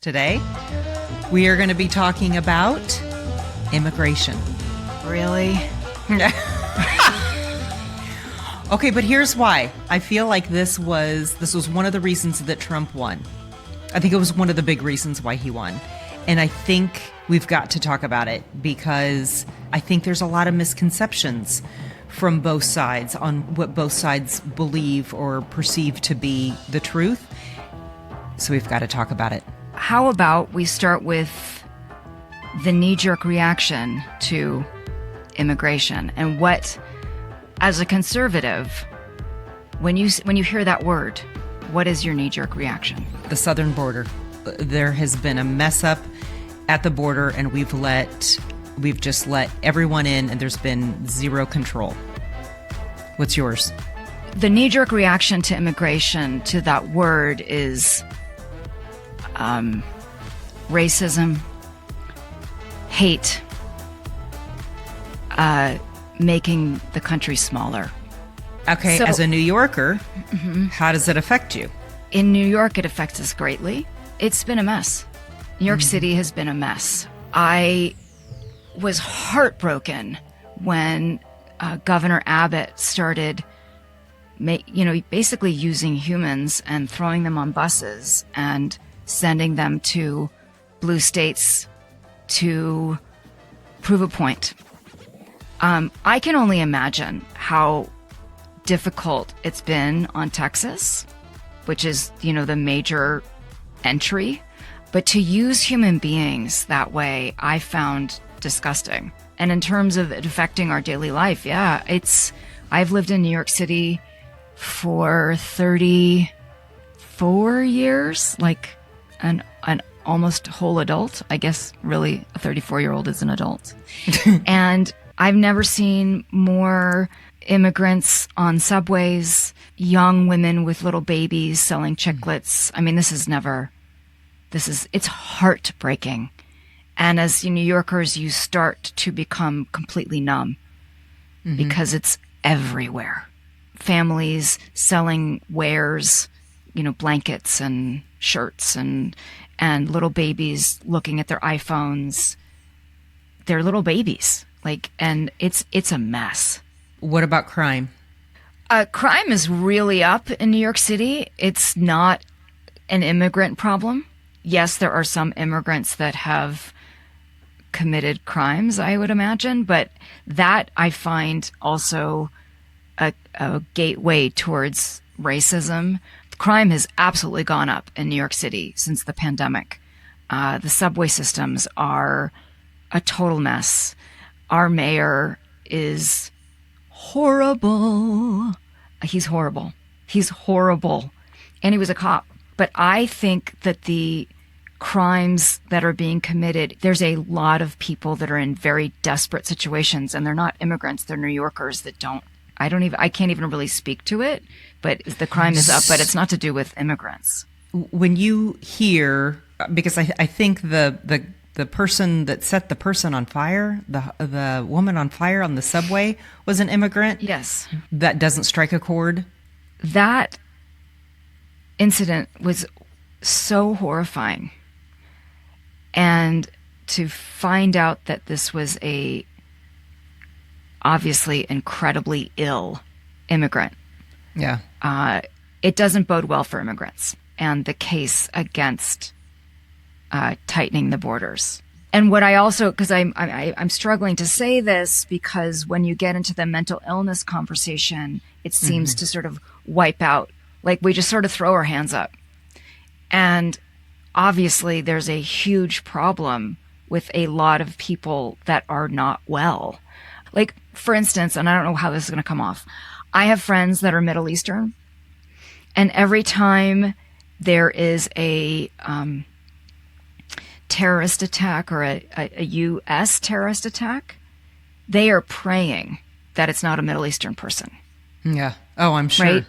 Today, we are going to be talking about immigration. Really? Okay, but here's why. I feel like this was one of the reasons that Trump won. I think it was one of the big reasons why he won. And I think we've got to talk about it because I think there's a lot of misconceptions from both sides on what both sides believe or perceive to be the truth. So we've got to talk about it. How about we start with the knee-jerk reaction to immigration and what, as a conservative, when you hear that word, what is your knee-jerk reaction? The southern border. There has been a mess up at the border, and we've just let everyone in, and there's been zero control. What's yours? The knee-jerk reaction to immigration, to that word, is racism, hate, making the country smaller. Okay, So- as a New Yorker, how does it affect you? In New York, it affects us greatly. It's been a mess. New York City has been a mess. I was heartbroken when Governor Abbott started basically using humans and throwing them on buses and sending them to blue states to prove a point. I can only imagine how difficult it's been on Texas, which is, the major entry. But to use human beings that way, I found disgusting. And in terms of it affecting our daily life, I've lived in New York City for 34 years, like an almost whole adult. I guess really a 34-year-old is an adult. And I've never seen more immigrants on subways, young women with little babies selling chiclets. I mean, it's heartbreaking. And as New Yorkers, you start to become completely numb because it's everywhere. Families selling wares, blankets and shirts and little babies looking at their iPhones. They're little babies. And it's a mess. What about crime? Crime is really up in New York City. It's not an immigrant problem. Yes, there are some immigrants that have committed crimes, I would imagine, but that I find also a gateway towards racism. Crime has absolutely gone up in New York City since the pandemic. The subway systems are a total mess. Our mayor is horrible. He's horrible. And he was a cop. But I think that the crimes that are being committed, there's a lot of people that are in very desperate situations, and they're not immigrants, they're New Yorkers that I can't even really speak to it, but the crime is up, but it's not to do with immigrants. When you hear, because I think the person that set the person on fire, the woman on fire on the subway was an immigrant. Yes. That doesn't strike a chord. That incident was so horrifying. And to find out that this was a obviously incredibly ill immigrant. Yeah. It doesn't bode well for immigrants and the case against tightening the borders. And what I also, because I'm struggling to say this, because when you get into the mental illness conversation, it seems to sort of wipe out, like we just sort of throw our hands up. And obviously there's a huge problem with a lot of people that are not well. Like, for instance, and I don't know how this is going to come off, I have friends that are Middle Eastern, and every time there is a terrorist attack or a U.S. terrorist attack, they are praying that it's not a Middle Eastern person. Yeah. Oh, I'm sure.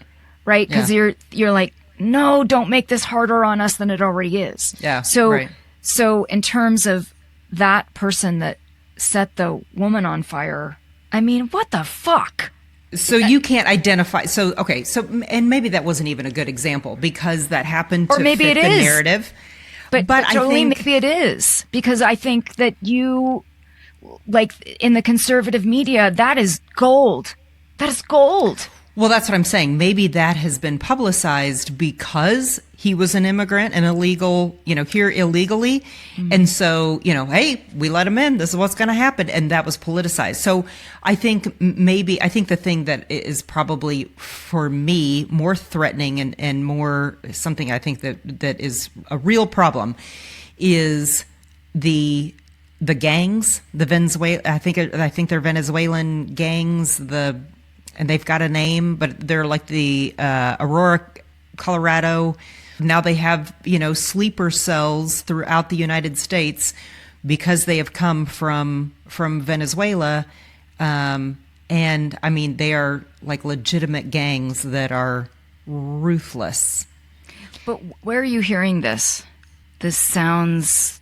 Right? Because you're like, no, don't make this harder on us than it already is. Yeah. So in terms of that person that set the woman on fire, I mean, what the fuck? So you can't identify. So, okay. So, and maybe that wasn't even a good example because that happened to or maybe fit it the is. narrative. But I Jolene, think maybe it is, because I think that you, like in the conservative media, that is gold. That is gold. Well, that's what I'm saying. Maybe that has been publicized because he was an immigrant and illegal, here illegally. Mm-hmm. And so, hey, we let him in. This is what's going to happen. And that was politicized. So I think the thing that is probably for me more threatening and more something I think that is a real problem is the gangs, the Venezuela. I think they're Venezuelan gangs, and they've got a name, but they're like the Aurora, Colorado. Now they have, sleeper cells throughout the United States because they have come from Venezuela. And I mean, they are like legitimate gangs that are ruthless. But where are you hearing this? This sounds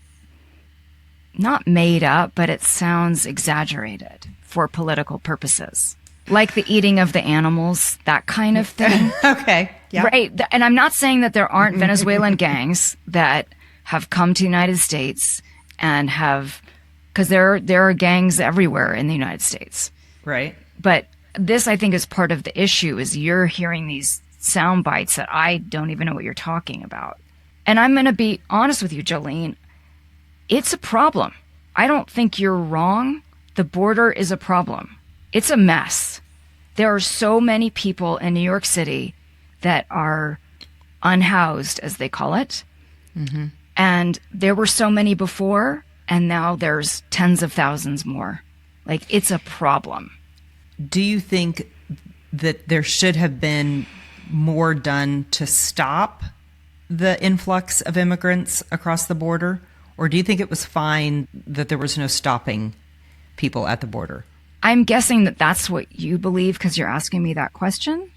not made up, but it sounds exaggerated for political purposes. Like the eating of the animals, that kind of thing. Okay. Yeah. Right. And I'm not saying that there aren't Venezuelan gangs that have come to the United States and because there are gangs everywhere in the United States. Right. But this, I think, is part of the issue, is you're hearing these sound bites that I don't even know what you're talking about. And I'm going to be honest with you, Jolene. It's a problem. I don't think you're wrong. The border is a problem. It's a mess. There are so many people in New York City that are unhoused, as they call it. Mm-hmm. And there were so many before, and now there's tens of thousands more. Like, it's a problem. Do you think that there should have been more done to stop the influx of immigrants across the border? Or do you think it was fine that there was no stopping people at the border? I'm guessing that that's what you believe because you're asking me that question.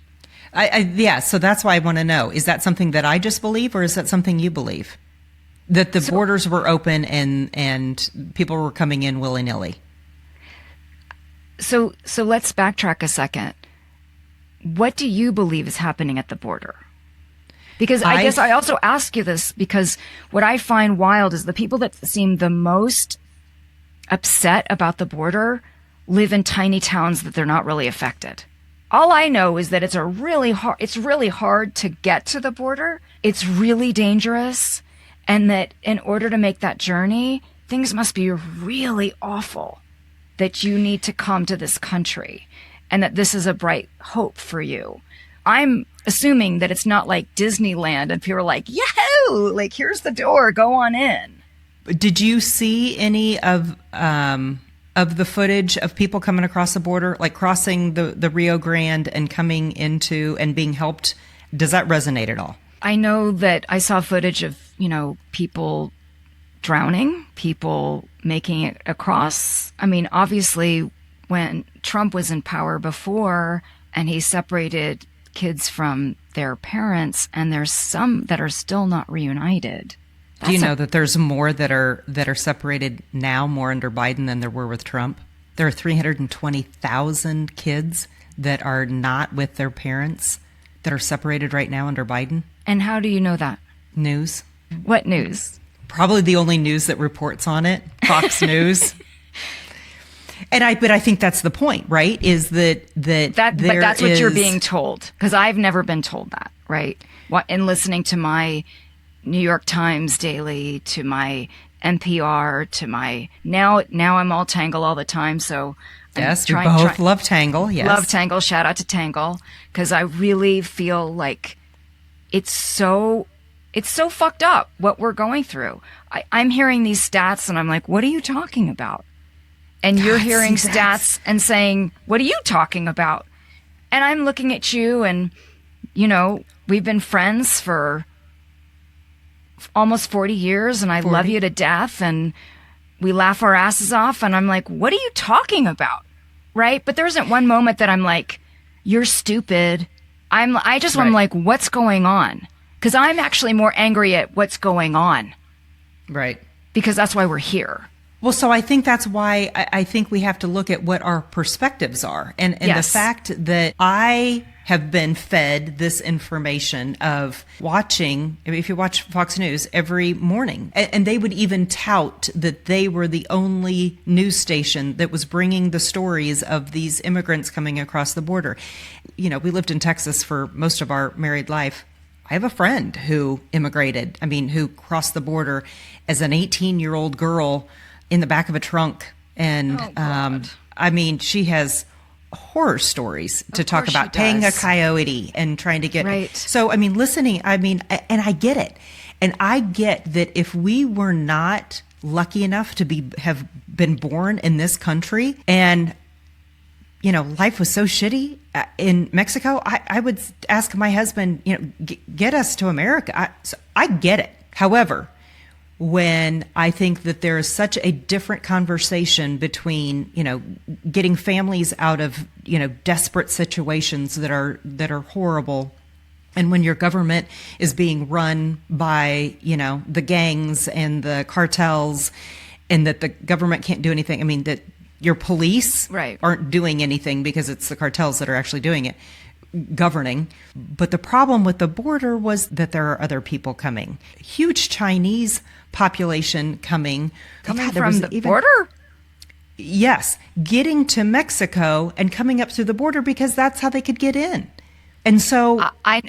Yeah, so that's why I want to know. Is that something that I just believe, or is that something you believe? That the borders were open and people were coming in willy-nilly? So let's backtrack a second. What do you believe is happening at the border? Because I guess I also ask you this because what I find wild is the people that seem the most upset about the border live in tiny towns that they're not really affected. All I know is that it's really hard to get to the border. It's really dangerous. And that in order to make that journey, things must be really awful, that you need to come to this country and that this is a bright hope for you. I'm assuming that it's not like Disneyland and people are like, yahoo, like here's the door, go on in. Did you see any of the footage of people coming across the border, like crossing the Rio Grande and coming into and being helped? Does that resonate at all? I know that I saw footage of, people drowning, people making it across. I mean, obviously, when Trump was in power before and he separated kids from their parents, and there's some that are still not reunited. Do you know that there's more that are separated now, more under Biden than there were with Trump? There are 320,000 kids that are not with their parents that are separated right now under Biden. And how do you know that? News. What news? Probably the only news that reports on it, Fox News. But I think that's the point, right? Is but that's what you're being told, because I've never been told that, right? In listening to my New York Times daily, to my NPR, to my now I'm all Tangle all the time. So yes, we both love Tangle. Yes, love Tangle. Shout out to Tangle, because I really feel like it's so fucked up what we're going through. I'm hearing these stats and I'm like, what are you talking about? And you're hearing stats and saying, what are you talking about? And I'm looking at you and, we've been friends for almost 40 years and I love you to death and we laugh our asses off. And I'm like, what are you talking about? Right. But there isn't one moment that I'm like, you're stupid. I'm like, what's going on? Because I'm actually more angry at what's going on. Right. Because that's why we're here. Well, so I think that's why I think we have to look at what our perspectives are. And yes. The fact that I have been fed this information of watching, if you watch Fox News every morning, and they would even tout that they were the only news station that was bringing the stories of these immigrants coming across the border. We lived in Texas for most of our married life. I have a friend who immigrated, who crossed the border as an 18-year-old girl in the back of a trunk. And, she has horror stories to talk about, paying a coyote and trying to get right. So listening, and I get it, and I get that if we were not lucky enough to have been born in this country, and life was so shitty in Mexico, I would ask my husband, get us to America. I get it. However, when I think that there is such a different conversation between, getting families out of, desperate situations that are horrible, and when your government is being run by, the gangs and the cartels, and that the government can't do anything. That your police aren't doing anything because it's the cartels that are actually doing it, governing. But the problem with the border was that there are other people coming. Huge Chinese population coming from the border? Yes, getting to Mexico and coming up through the border because that's how they could get in. And so I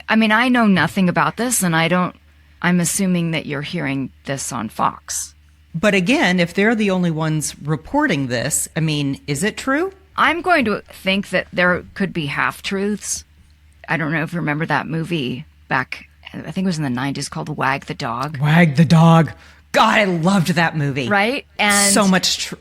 know nothing about this, and I'm assuming that you're hearing this on Fox. But again, if they're the only ones reporting this, is it true? I'm going to think that there could be half-truths. I don't know if you remember that movie back, I think it was in the 90s, called Wag the Dog. Wag the Dog. God, I loved that movie. Right? And so much truth.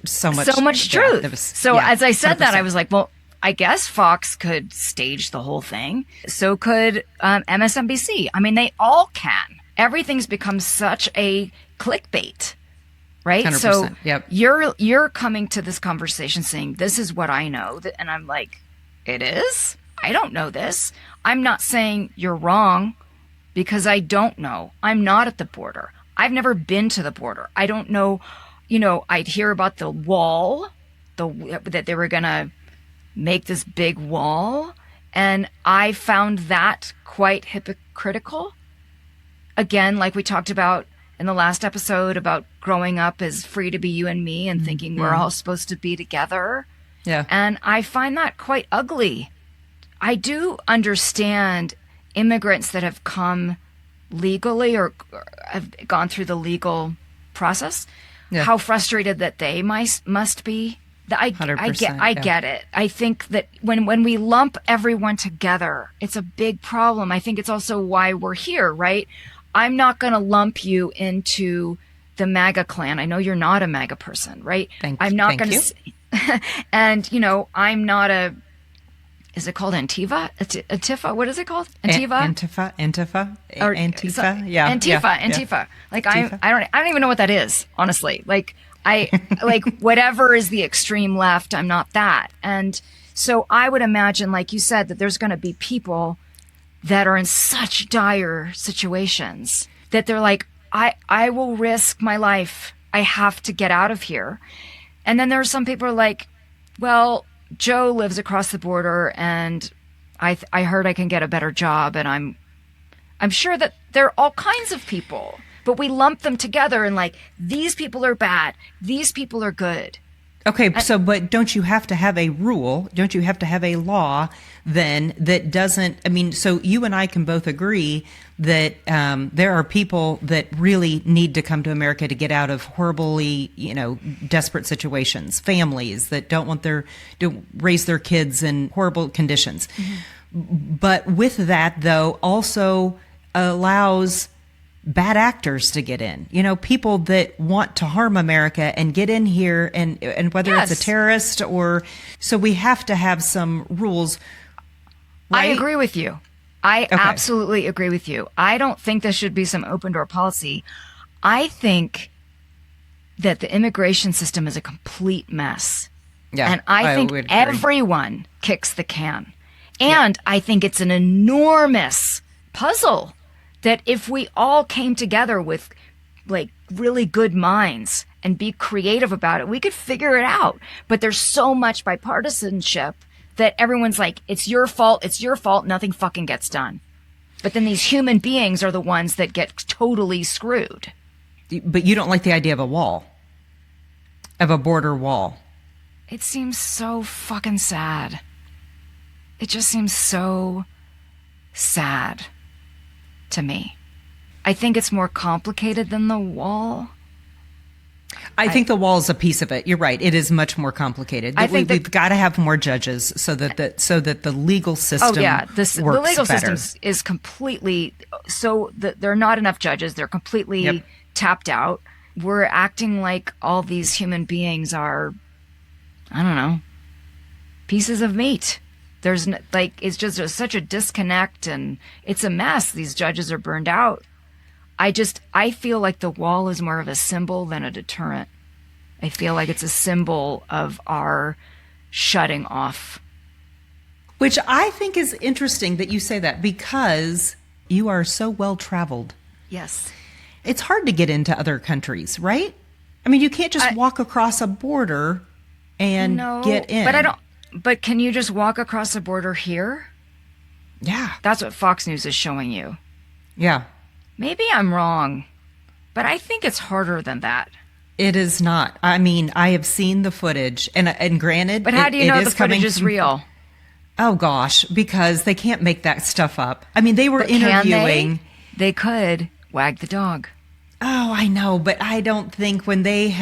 As I said 100%. that, I was like, well, I guess Fox could stage the whole thing. So could MSNBC. They all can. Everything's become such a clickbait. Right? 100%, so yep. You're coming to this conversation saying, this is what I know. And I'm like, it is? I don't know this. I'm not saying you're wrong because I don't know. I'm not at the border. I've never been to the border. I don't know. I'd hear about the wall, that they were going to make this big wall. And I found that quite hypocritical. Again, like we talked about in the last episode about growing up as free to be you and me and thinking we're all supposed to be together. Yeah. And I find that quite ugly. I do understand immigrants that have come legally or have gone through the legal process, how frustrated that they must be. I get it. I think that when we lump everyone together, it's a big problem. I think it's also why we're here, right? I'm not going to lump you into the MAGA clan. I know you're not a MAGA person, right? I'm not going to. And, I'm not a. Is it called Antifa? Antifa? What is it called? Antifa? Or Antifa? Yeah. Antifa. Yeah. Like Antifa. I don't even know what that is, honestly. Like whatever is the extreme left, I'm not that. And so I would imagine, like you said, that there's going to be people that are in such dire situations that they're like, I will risk my life. I have to get out of here. And then there are some people who are like, well, Joe lives across the border and I heard I can get a better job. And I'm sure that there are all kinds of people, but we lump them together and like, these people are bad. These people are good. Okay, but don't you have to have a rule? Don't you have to have a law then that doesn't? So you and I can both agree that there are people that really need to come to America to get out of horribly, desperate situations. Families that don't want to raise their kids in horrible conditions. Mm-hmm. But with that, though, also allows bad actors to get in, people that want to harm America and get in here and whether it's a terrorist or, so we have to have some rules. Right? I agree with you. I absolutely agree with you. I don't think there should be some open door policy. I think that the immigration system is a complete mess. Yeah, and I think everyone kicks the can. And I think it's an enormous puzzle that if we all came together with like really good minds and be creative about it, we could figure it out. But there's so much bipartisanship that everyone's like, it's your fault, nothing fucking gets done. But then these human beings are the ones that get totally screwed. But you don't like the idea of a wall, of a border wall. It seems so fucking sad. It just seems so sad to me. I think it's more complicated than the wall. I think the wall is a piece of it. You're right. It is much more complicated. We've got to have more judges so that the legal system works the legal better. system is completely there are not enough judges. They're completely tapped out. We're acting like all these human beings are, I don't know, pieces of meat. There's it's just such a disconnect, and it's a mess. These judges are burned out. I feel like the wall is more of a symbol than a deterrent. I feel like it's a symbol of our shutting off. Which I think is interesting that you say that, because you are so well traveled. Yes. It's hard to get into other countries, right? I mean, you can't just walk across a border and get in. But can you just walk across the border here? Yeah. That's what Fox News is showing you. Yeah. Maybe I'm wrong, but I think it's harder than that. It is not. I mean, I have seen the footage, and granted, but how do you know the footage is real? Oh gosh, because they can't make that stuff up. I mean, they were interviewing. They could wag the dog. Oh, I know, but I don't think when they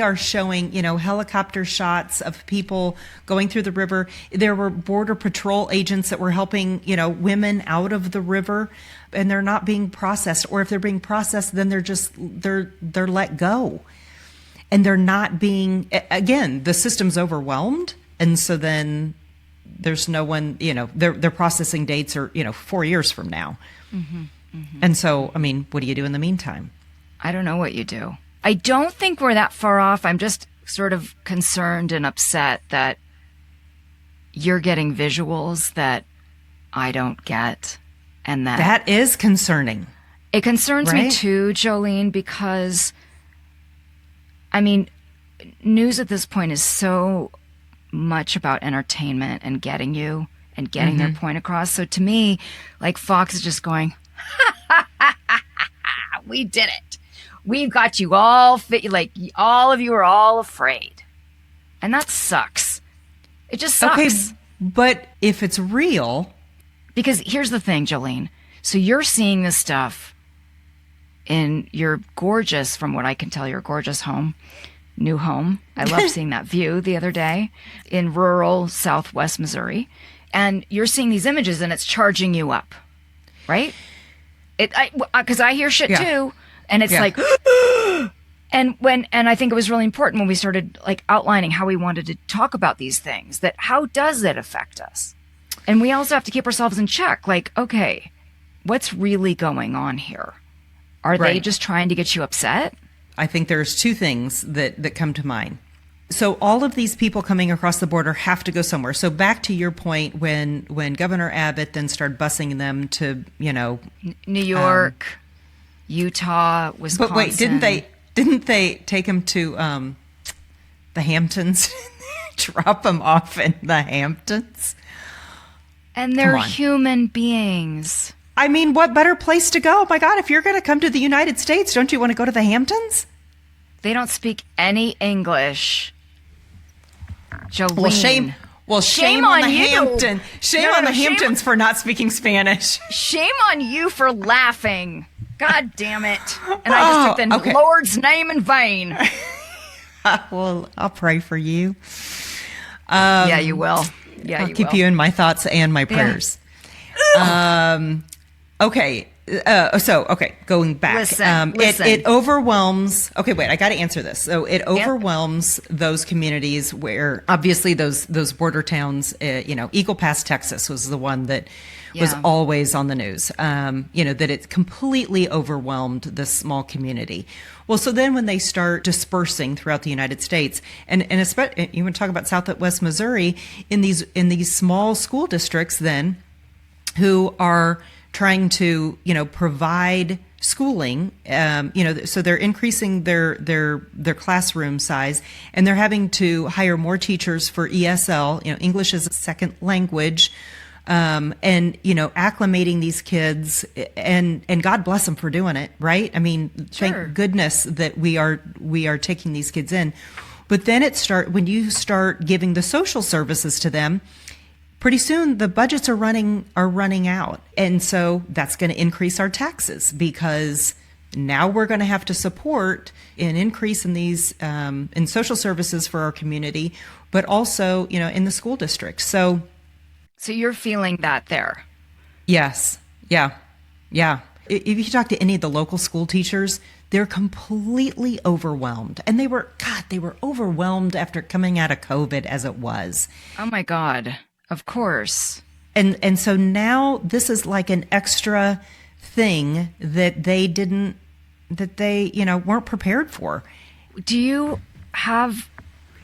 are showing, helicopter shots of people going through the river, there were border patrol agents that were helping, women out of the river, and they're not being processed. Or if they're being processed, then they're let go. And they're not being, again, the system's overwhelmed. And so then there's no one, their processing dates are, 4 years from now. Mm-hmm. Mm-hmm. And so, I mean, what do you do in the meantime? I don't know what you do. I don't think we're that far off. I'm just sort of concerned and upset that you're getting visuals that I don't get. And that is concerning. It concerns me too, Jolene, because, I mean, news at this point is so much about entertainment and getting you and getting their point across. So to me, like, Fox is just going, we did it. We've got you all like, all of you are all afraid. And that sucks. It just sucks. Okay, but if it's real. Because here's the thing, Jolene. So you're seeing this stuff in your gorgeous, from what I can tell, your gorgeous home, new home. I love seeing that view the other day in rural Southwest Missouri. And you're seeing these images and it's charging you up, right? Because I hear shit too, and it's like, and I think it was really important when we started like outlining how we wanted to talk about these things, that how does it affect us? And we also have to keep ourselves in check. Like, okay, what's really going on here? Are they just trying to get you upset? I think there's two things that come to mind. So all of these people coming across the border have to go somewhere. So back to your point, when Governor Abbott then started busing them to, New York, Utah, Wisconsin. But wait, didn't they take them to the Hamptons? Drop them off in the Hamptons? And they're human beings. I mean, what better place to go? Oh my God, if you're going to come to the United States, don't you want to go to the Hamptons? They don't speak any English. Jolene. Shame on the Hamptons. Shame on the Hamptons for not speaking Spanish. Shame on you for laughing. God damn it. And I just took the Lord's name in vain. Well, I'll pray for you. Yeah, you will. Yeah, I'll keep you in my thoughts and my prayers. Okay. Going back. Listen. It overwhelms. Okay, wait, I got to answer this. So it overwhelms those communities where obviously those border towns, Eagle Pass, Texas was the one that was always on the news, that it completely overwhelmed this small community. Well, so then when they start dispersing throughout the United States, and especially, you want to talk about Southwest Missouri, in these small school districts then, who are trying to, provide schooling, so they're increasing their classroom size, and they're having to hire more teachers for ESL, English as a second language, and acclimating these kids, and God bless them for doing it, right? I mean, Sure. Thank goodness that we are taking these kids in. But then when you start giving the social services to them, pretty soon the budgets are running out. And so that's going to increase our taxes, because now we're going to have to support an increase in these in social services for our community, but also, in the school district. So you're feeling that there. yes. Yeah. Yeah. If you talk to any of the local school teachers, they're completely overwhelmed. And they were overwhelmed after coming out of COVID as it was. Oh my God. Of course. And so now this is like an extra thing that they weren't prepared for. Do you have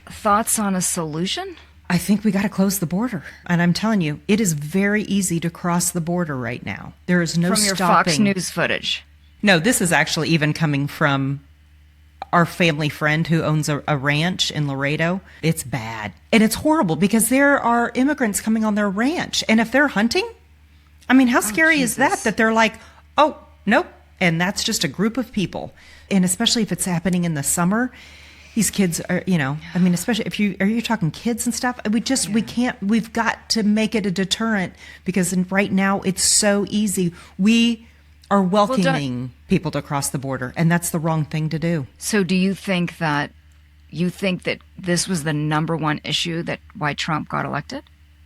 thoughts on a solution? I think we got to close the border. And I'm telling you, it is very easy to cross the border right now. There is no From your stopping. Fox News footage. No, this is actually even coming from our family friend who owns a ranch in Laredo. It's bad. And it's horrible because there are immigrants coming on their ranch. And if they're hunting, I mean, how scary is that they're like, oh, nope. And that's just a group of people. And especially if it's happening in the summer, these kids are, I mean, especially if you're talking kids and stuff, we can't, we've got to make it a deterrent, because right now it's so easy. We are welcoming people to cross the border, and that's the wrong thing to do. So do you think that this was the number one issue that why Trump got elected?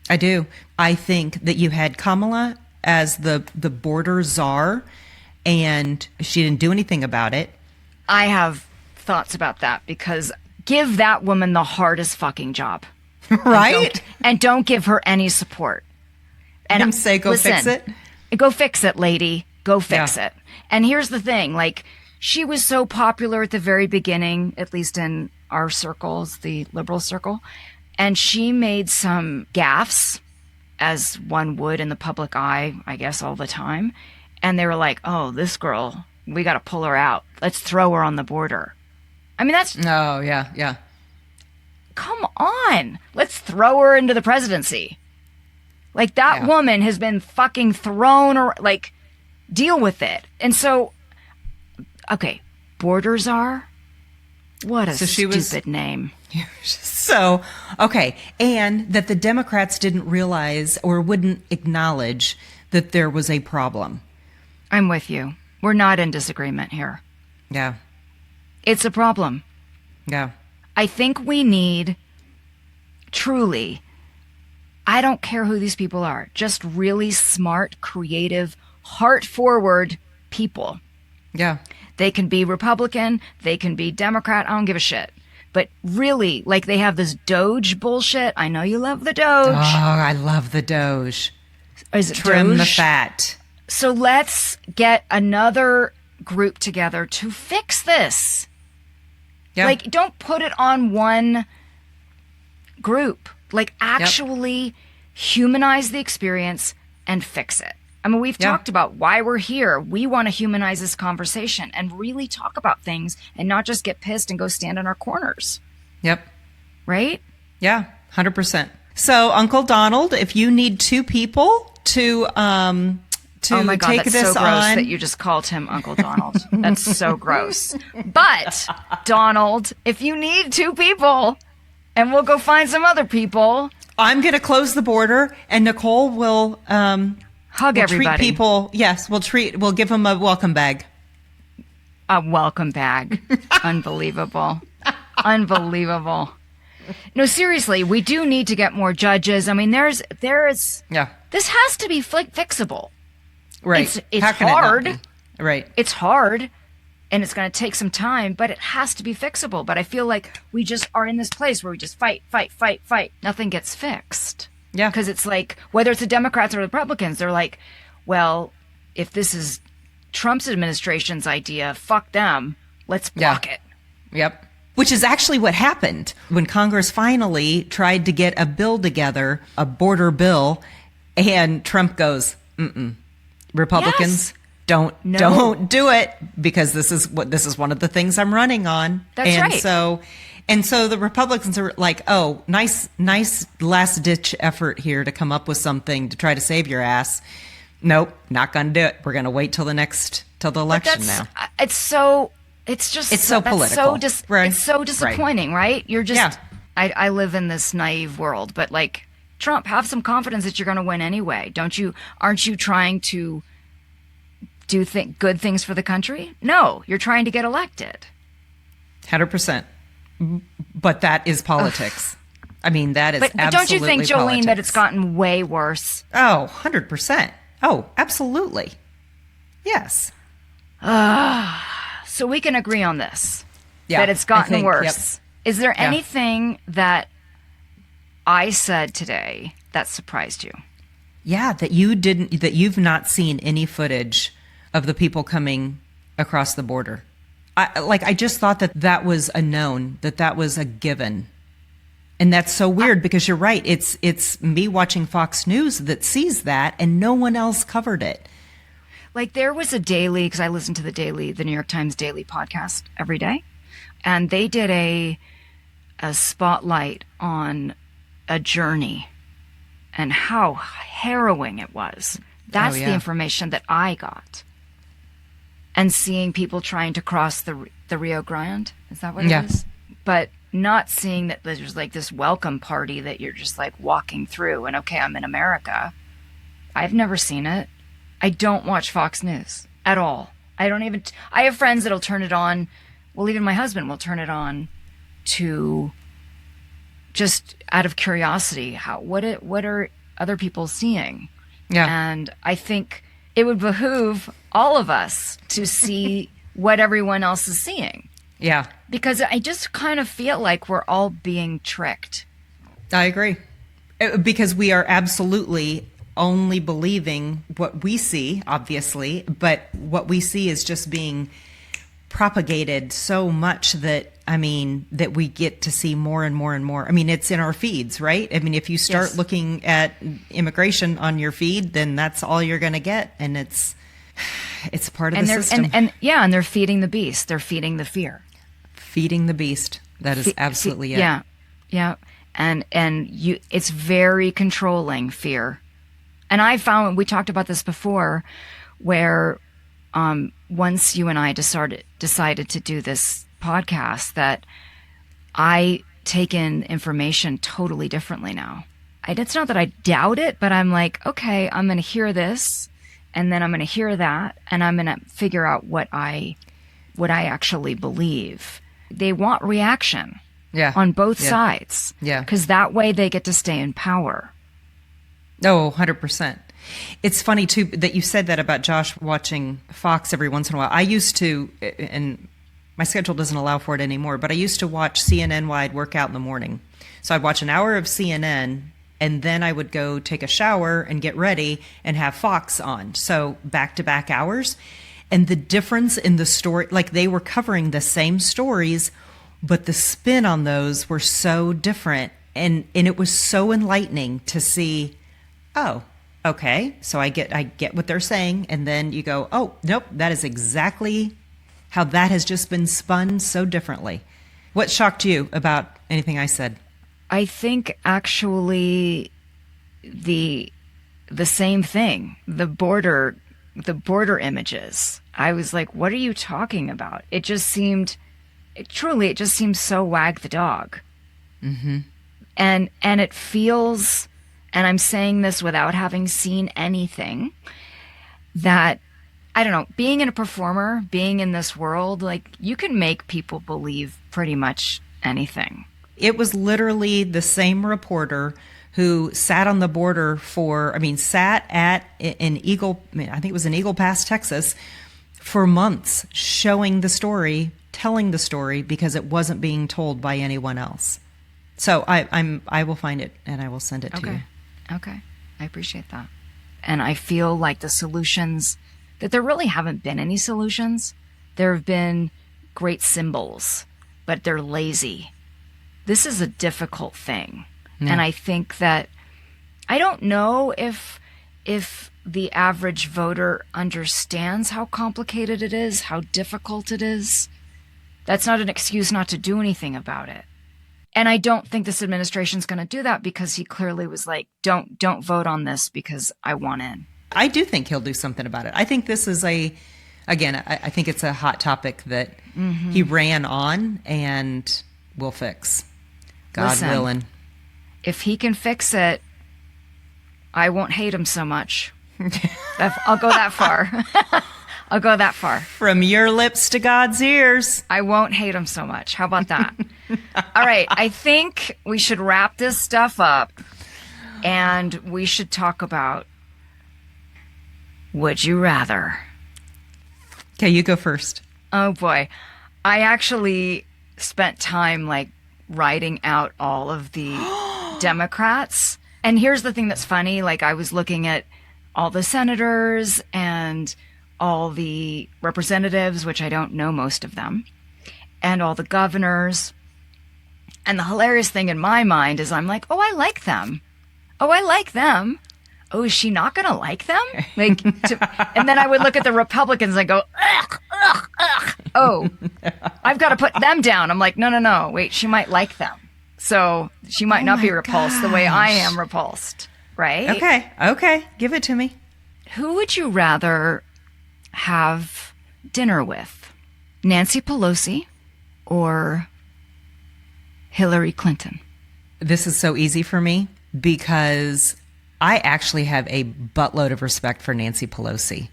I do. I think that you had Kamala as the border czar, and she didn't do anything about it. I have thoughts about that, because give that woman the hardest fucking job. Right? And don't give her any support. And say, go fix it. Go fix it, lady. Go fix it. And here's the thing, like, she was so popular at the very beginning, at least in our circles, the liberal circle, and she made some gaffes, as one would in the public eye, I guess, all the time. And they were like, oh, this girl, we got to pull her out. Let's throw her on the border. I mean, that's... Oh, yeah, yeah. Come on. Let's throw her into the presidency. Like, that woman has been fucking thrown, or like, deal with it. And so, okay, border czar? What a stupid name. So, okay. And that the Democrats didn't realize or wouldn't acknowledge that there was a problem. I'm with you. We're not in disagreement here. Yeah. It's a problem. Yeah. I think we need, truly, I don't care who these people are, just really smart, creative, heart-forward people. Yeah. They can be Republican, they can be Democrat, I don't give a shit. But really, like, they have this Doge bullshit. I know you love the Doge. Oh, I love the Doge. Is it Trim Doge? the fat. So let's get another group together to fix this. Yeah. Like, don't put it on one group. Like, actually humanize the experience and fix it. I mean, we've talked about why we're here. We want to humanize this conversation and really talk about things and not just get pissed and go stand in our corners. Yep. Right? Yeah, 100%. So, Uncle Donald, if you need two people to oh my God, take that's this so gross on. that you just called him Uncle Donald. That's so gross. But, Donald, if you need two people, and we'll go find some other people. I'm going to close the border, and Nicole will hug everybody. Treat people. Yes, we'll give them a welcome bag. A welcome bag. Unbelievable. Unbelievable. No, seriously, we do need to get more judges. I mean, there's this has to be fixable. Right. It's How can hard. it not be? Right. It's hard, and it's going to take some time, but it has to be fixable. But I feel like we just are in this place where we just fight. Nothing gets fixed. Yeah. Because it's like, whether it's the Democrats or the Republicans, they're like, well, if this is Trump's administration's idea, fuck them. Let's block it. Yep. Which is actually what happened when Congress finally tried to get a bill together, a border bill, and Trump goes, Republicans, Yes. don't do it, because this is one of the things I'm running on. That's right. So the Republicans are like, oh, nice last ditch effort here to come up with something to try to save your ass. Nope, not going to do it. We're going to wait till the election now. It's so political. It's so disappointing, right? You're just, Yeah. I live in this naive world, but like, Trump, have some confidence that you're going to win anyway. Aren't you trying to do good things for the country? No, you're trying to get elected. 100%. But that is politics. I mean, that is but absolutely don't you think, Jolene, politics. that it's gotten way worse? Oh, 100%. Oh, absolutely. Yes. So we can agree on this, Yeah, that it's gotten worse. Yep. Is there anything that I said today that surprised you? Yeah, that you've not seen any footage of the people coming across the border. I just thought that was a known, that was a given. And that's so weird, because you're right. It's me watching Fox News that sees that, and no one else covered it. Like, there was a daily, because I listen to the New York Times daily podcast every day, and they did a spotlight on a journey and how harrowing it was. That's the information that I got. And seeing people trying to cross the Rio Grande, is that what it is? But not seeing that there's like this welcome party that you're just like walking through and, okay, I'm in America. I've never seen it. I don't watch Fox News at all. I have friends that'll turn it on. Well, even my husband will turn it on to just out of curiosity. What are other people seeing? Yeah. And I think it would behoove all of us to see what everyone else is seeing. Yeah. Because I just kind of feel like we're all being tricked. I agree. Because we are absolutely only believing what we see, obviously, but what we see is just being propagated so much that we get to see more and more and more. I mean, it's in our feeds, right? I mean, if you start looking at immigration on your feed, then that's all you're going to get. And it's part of the system. And they're feeding the beast. They're feeding the fear. Feeding the beast. That is absolutely it. Yeah. Yeah. And it's very controlling, fear. And I found, we talked about this before, where once you and I decided to do this podcast, that I take in information totally differently now. It's not that I doubt it, but I'm like, okay, I'm going to hear this, and then I'm going to hear that, and I'm going to figure out what I actually believe. They want reaction on both sides. Yeah. Because that way they get to stay in power. Oh, 100%. It's funny, too, that you said that about Josh watching Fox every once in a while. I used to, and my schedule doesn't allow for it anymore, but I used to watch CNN while I'd work out in the morning. So I'd watch an hour of CNN, and then I would go take a shower and get ready and have Fox on. So back-to-back hours. And the difference in the story, like they were covering the same stories, but the spin on those were so different. And it was so enlightening to see, oh, okay, so I get what they're saying. And then you go, oh, nope, that is exactly how that has just been spun so differently. What shocked you about anything I said? I think actually the same thing, the border images. I was like, what are you talking about? It just seemed so wag the dog. Mm-hmm. And it feels, and I'm saying this without having seen anything, that, I don't know, being a performer, being in this world, like, you can make people believe pretty much anything. It was literally the same reporter who sat on the border sat at an Eagle, I think it was in Eagle Pass, Texas, for months, showing the story, telling the story, because it wasn't being told by anyone else. So I will find it and I will send it to you. Okay. I appreciate that. And I feel like the solutions, that there really haven't been any solutions. There have been great symbols, but they're lazy. This is a difficult thing. Yeah. And I think that, I don't know if the average voter understands how complicated it is, how difficult it is. That's not an excuse not to do anything about it. And I don't think this administration's going to do that, because he clearly was like, don't vote on this because I want in. I do think he'll do something about it. I think this is I think it's a hot topic that he ran on and will fix. God willing. If he can fix it, I won't hate him so much. I'll go that far. I'll go that far. From your lips to God's ears. I won't hate him so much. How about that? All right. I think we should wrap this stuff up, and we should talk about would you rather. Okay, you go first. Oh boy. I actually spent time like writing out all of the Democrats. And here's the thing that's funny. Like, I was looking at all the senators and all the representatives, which I don't know most of them, and all the governors. And the hilarious thing in my mind is I'm like, oh, I like them. Oh, I like them. Oh, is she not going to like them? Like, and then I would look at the Republicans and go, ugh, ugh, ugh. Oh, I've got to put them down. I'm like, no. Wait, she might like them. So she might not be repulsed the way I am repulsed, right? Okay. Give it to me. Who would you rather have dinner with? Nancy Pelosi or Hillary Clinton? This is so easy for me because I actually have a buttload of respect for Nancy Pelosi.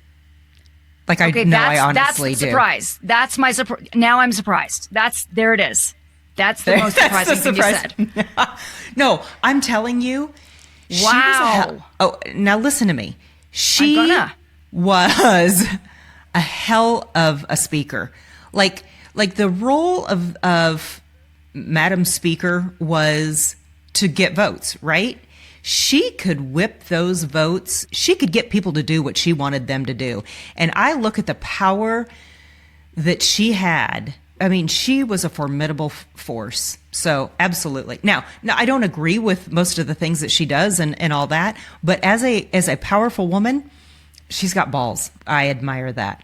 Like, I honestly do. That's the surprise. That's my surprise. Now I'm surprised. There it is. That's the most surprising thing you said. No, I'm telling you. Wow. Now listen to me. She was a hell of a speaker. Like the role of Madam Speaker was to get votes, right? She could whip those votes. She could get people to do what she wanted them to do. And I look at the power that she had. I mean, she was a formidable force. So absolutely. Now, I don't agree with most of the things that she does and all that, but as a powerful woman, she's got balls. I admire that.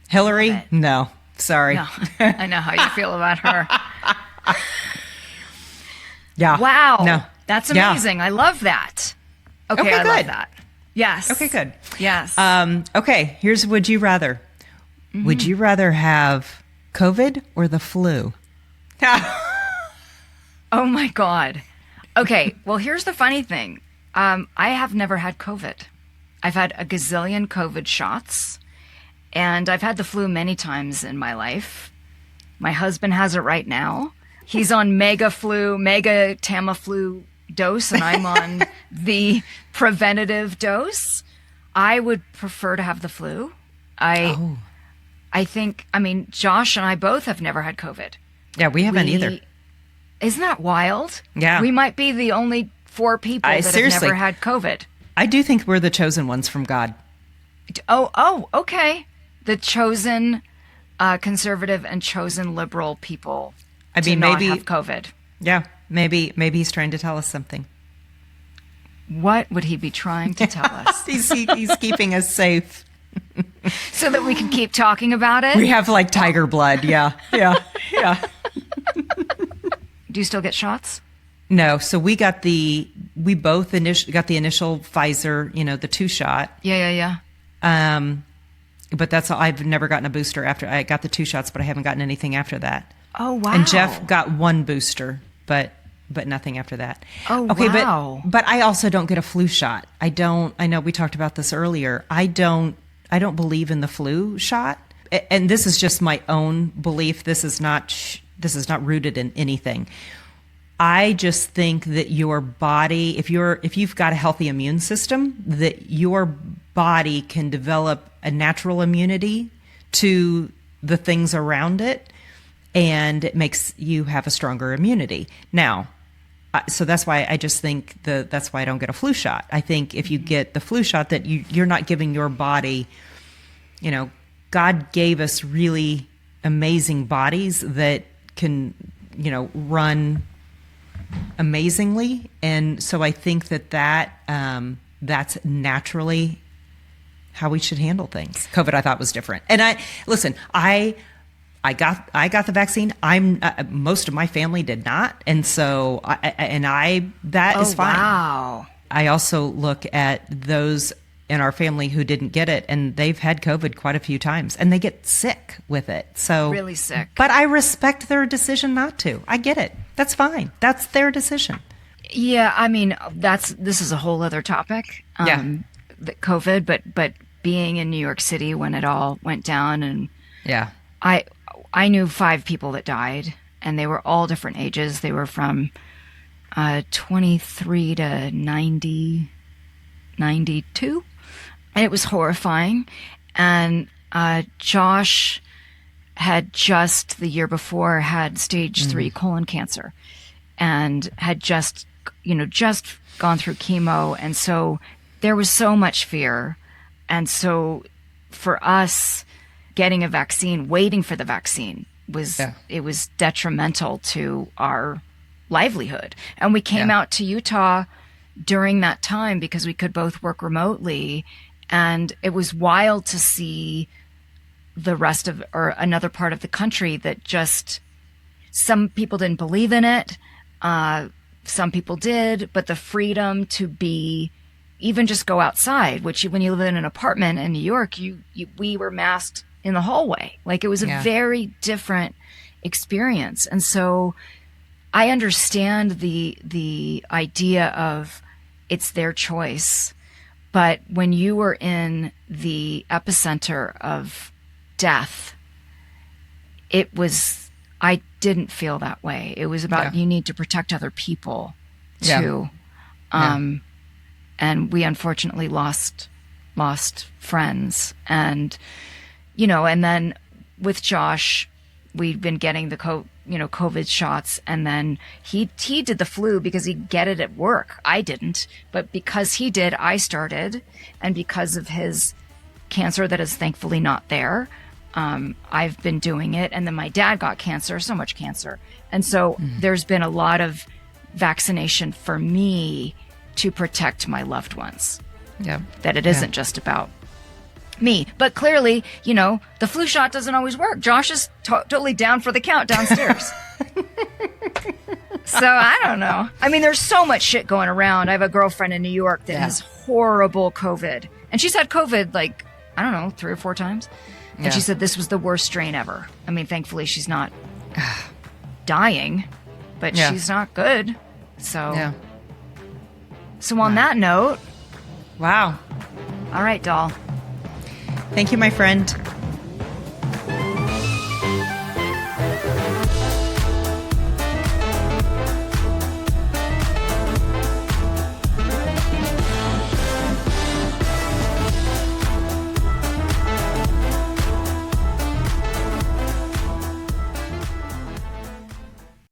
Hillary? No. Sorry. No. I know how you feel about her. Yeah. Wow. No. That's amazing. Yeah. I love that. Okay, I love that. Yes. Okay, good. Yes. Okay, here's would you rather. Mm-hmm. Would you rather have COVID or the flu? Oh my God. Okay, well, here's the funny thing. I have never had COVID. I've had a gazillion COVID shots, and I've had the flu many times in my life. My husband has it right now. He's on mega Tamiflu dose, and I'm on the preventative dose. I would prefer to have the flu. I think, Josh and I both have never had COVID. Yeah, we haven't either. Isn't that wild? Yeah. We might be the only 4 people that have never had COVID. I do think we're the chosen ones from God. Oh, okay. The chosen conservative and chosen liberal people maybe not have COVID. Yeah, maybe he's trying to tell us something. What would he be trying to tell us? He's keeping us safe. So that we can keep talking about it? We have like tiger blood. Yeah. Do you still get shots? No. So we got we both got the initial Pfizer, the 2-shot. Yeah. But that's all. I've never gotten a booster after I got the 2 shots, but I haven't gotten anything after that. Oh, wow. And Jeff got 1 booster, but nothing after that. Oh, okay, wow. But I also don't get a flu shot. I know we talked about this earlier. I don't believe in the flu shot. And this is just my own belief. This is not rooted in anything. I just think that your body, if you've got a healthy immune system, that your body can develop a natural immunity to the things around it, and it makes you have a stronger immunity. Now, so that's why I just think that's why I don't get a flu shot. I think if you get the flu shot, that you're not giving your body, God gave us really amazing bodies that can, run amazingly. And so I think that's naturally how we should handle things. COVID, I thought, was different. And I got the vaccine. Most of my family did not, and so that is fine. Wow. I also look at those in our family who didn't get it, and they've had COVID quite a few times, and they get sick with it. So really sick. But I respect their decision not to. I get it. That's fine. That's their decision. Yeah, I mean, this is a whole other topic. The COVID, but being in New York City when it all went down, and I knew 5 people that died, and they were all different ages. They were from 23 to 90, 92. And it was horrifying. And Josh had just the year before had stage 3 colon cancer and had just gone through chemo. And so there was so much fear. And so for us, getting a vaccine, waiting for the vaccine it was detrimental to our livelihood. And we came out to Utah during that time because we could both work remotely. And it was wild to see the rest of, or another part of the country that just, some people didn't believe in it. Some people did, but the freedom to be, even just go outside, which when you live in an apartment in New York, we were masked in the hallway. Like, it was a very different experience. And so I understand the idea of it's their choice. But when you were in the epicenter of death, I didn't feel that way. It was about you need to protect other people too. And we unfortunately lost friends. And, and then with Josh, we'd been getting the COVID shots, and then he did the flu because he'd get it at work. I didn't, but because he did, I started, and because of his cancer that is thankfully not there, I've been doing it. And then my dad got cancer, so much cancer, and so there's been a lot of vaccination for me to protect my loved ones. That it isn't just about me. But clearly, the flu shot doesn't always work. Josh is totally down for the count downstairs. So I don't know. I mean, there's so much shit going around. I have a girlfriend in New York that has horrible COVID. And she's had COVID, 3 or 4 times. And she said this was the worst strain ever. I mean, thankfully she's not dying, but she's not good. So, so on that note. Wow. All right, doll. Thank you, my friend.